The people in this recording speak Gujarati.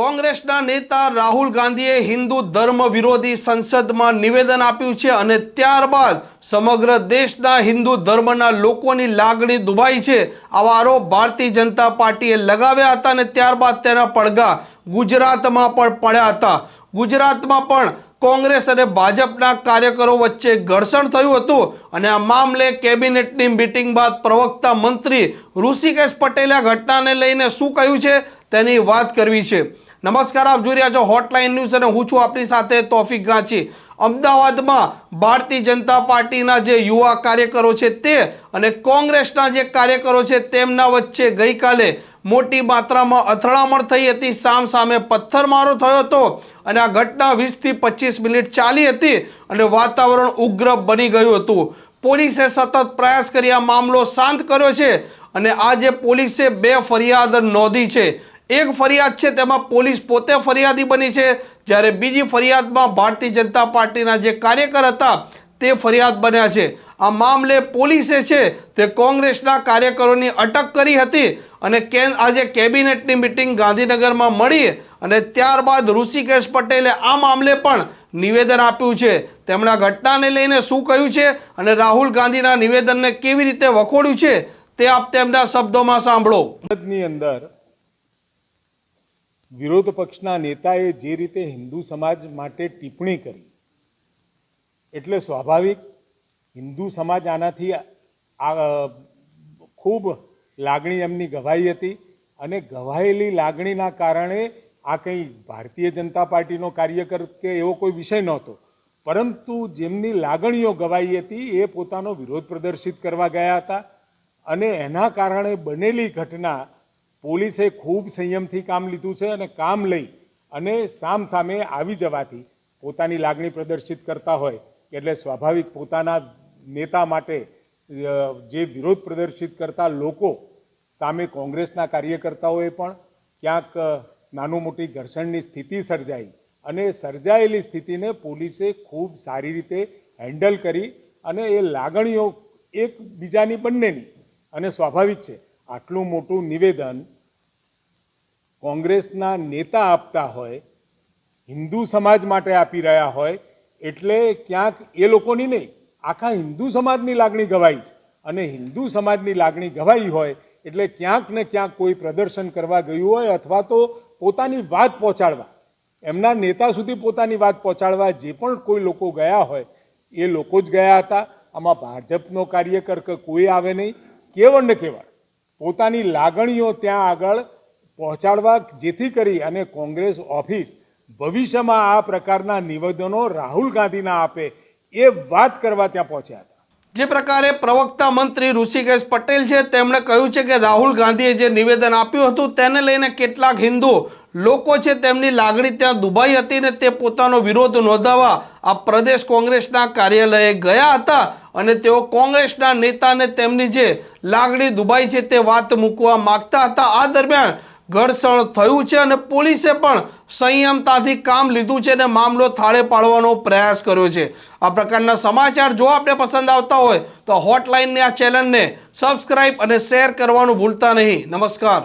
કોંગ્રેસના નેતા રાહુલ ગાંધીએ હિન્દુ ધર્મ વિરોધી સંસદમાં નિવેદન આપ્યું છે અને ત્યારબાદ સમગ્ર દેશના હિન્દુ ધર્મના લોકોની લાગણી દુભાઈ છે આવા આરોપ ભારતીય જનતા પાર્ટીએ લગાવ્યા હતા અને ત્યારબાદ તેના પડઘા ગુજરાતમાં પણ પડ્યા હતા। ગુજરાતમાં પણ કોંગ્રેસ અને ભાજપના કાર્યકરો વચ્ચે ઘર્ષણ થયું હતું અને આ મામલે કેબિનેટની મીટિંગ બાદ પ્રવક્તા મંત્રી ઋષિકેશ પટેલે આ ઘટનાને લઈને શું કહ્યું છે તેની વાત કરવી છે। નમસ્કાર, આપ જોઈ રહ્યા છો હોટલાઇન ન્યૂઝ અને હું છું આપની સાથે તોફિક ગાંચી। અમદાવાદમાં ભારતીય જનતા પાર્ટીના જે યુવા કાર્યકરો છે તે અને કોંગ્રેસના જે કાર્યકરો છે તેમના વચ્ચે ગઈકાલે મોટી માત્રામાં અથડામણ થઈ હતી, સામસામે પથ્થરમારો થયો હતો અને આ ઘટના 20 થી 25 મિનિટ ચાલી હતી અને વાતાવરણ ઉગ્ર બની ગયું હતું। પોલીસે સતત પ્રયાસ કરી આ મામલો શાંત કર્યો છે અને આજે પોલીસે 2 ફરિયાદ નોંધી છે। એક ફરિયાદ છે તેમાં પોલીસ પોતે ફરિયાદી બની છે, જ્યારે બીજી ફરિયાદમાં ભારતીય જનતા પાર્ટીના જે કાર્યકર હતા તે ફરિયાદ બન્યા છે। આ મામલે પોલીસે છે તે કોંગ્રેસના કાર્યકરોની અટક કરી હતી અને આજે કેબિનેટની મીટિંગ ગાંધીનગરમાં મળી અને ત્યારબાદ ઋષિકેશ પટેલે આ મામલે પણ નિવેદન આપ્યું છે। તેમણે ઘટનાને લઈને શું કહ્યું છે અને રાહુલ ગાંધીના નિવેદનને કેવી રીતે વખોડ્યું છે તે આપ તેમના શબ્દોમાં સાંભળો। ની અંદર વિરોધ પક્ષના નેતાએ જે રીતે હિન્દુ સમાજ માટે ટિપ્પણી કરી એટલે સ્વાભાવિક હિન્દુ સમાજ આનાથી ખૂબ લાગણી એમની ગવાઈ હતી અને ગવાયેલી લાગણીના કારણે આ કંઈ ભારતીય જનતા પાર્ટીનો કાર્યકર કે એવો કોઈ વિષય નહોતો, પરંતુ જેમની લાગણીઓ ગવાઈ હતી એ પોતાનો વિરોધ પ્રદર્શિત કરવા ગયા હતા અને એના કારણે બનેલી ઘટના પોલીસે ખૂબ સંયમથી કામ લીધું છે અને કામ લઈ અને સામે આવી જવાથી પોતાની લાગણી પ્રદર્શિત કરતા હોય એટલે સ્વાભાવિક પોતાના નેતા માટે જે વિરોધ પ્રદર્શિત કરતા લોકો સામે કોંગ્રેસના કાર્યકર્તાઓએ પણ ક્યાંક નાનું મોટી ઘર્ષણની સ્થિતિ સર્જાઈ અને સર્જાયેલી સ્થિતિને પોલીસે ખૂબ સારી રીતે હેન્ડલ કરી અને એ લાગણીઓ એકબીજાની બંનેની અને સ્વાભાવિક છે આટલું મોટું નિવેદન કોંગ્રેસના નેતા આપતા હોય, હિન્દુ સમાજ માટે આપી રહ્યા હોય એટલે ક્યાંક એ લોકોની નહીં આખા હિન્દુ સમાજની લાગણી ગવાઈ છે અને હિન્દુ સમાજની લાગણી ગવાઈ હોય એટલે ક્યાંક ને ક્યાંક કોઈ પ્રદર્શન કરવા ગયું હોય અથવા તો પોતાની વાત પહોંચાડવા, એમના નેતા સુધી પોતાની વાત પહોંચાડવા જે પણ કોઈ લોકો ગયા હોય એ લોકો જ ગયા હતા। આમાં ભાજપનો કાર્યકર કે કોઈ આવે નહીં, કેવળ ને કેવળ પોતાની લાગણીઓ ત્યાં આગળ પહોંચાડવા જેથી કરી અને કોંગ્રેસ ઓફિસ ભવિષ્યમાં આ પ્રકારના નિવેદનો રાહુલ ગાંધીના આપે એ વાત કરવા ત્યાં પહોંચ્યા હતા। જે પ્રકારે પ્રવક્તા મંત્રી ઋષિકેશ પટેલ છે તેમણે કહ્યું છે કે રાહુલ ગાંધીએ જે નિવેદન આપ્યું હતું તેને લઈને કેટલાક હિન્દુ લોકો છે તેમની લાગણી ત્યાં દુભાઈ હતી ને તે પોતાનો વિરોધ નોંધાવવા આ પ્રદેશ કોંગ્રેસના કાર્યાલયે ગયા હતા અને તેઓ કોંગ્રેસના નેતાને તેમની જે લાગણી દુભાઈ છે તે વાત મૂકવા માંગતા હતા। આ દરમિયાન ઘર્ષણ થયું છે અને પોલીસે પણ સંયમતાથી કામ લીધું છે અને મામલો થાળે પાડવાનો પ્રયાસ કર્યો છે। આ પ્રકારના સમાચાર જો આપને પસંદ આવતા હોય તો હોટલાઇનની આ ચેનલને સબસ્ક્રાઇબ અને શેર કરવાનું ભૂલતા નહીં। નમસ્કાર।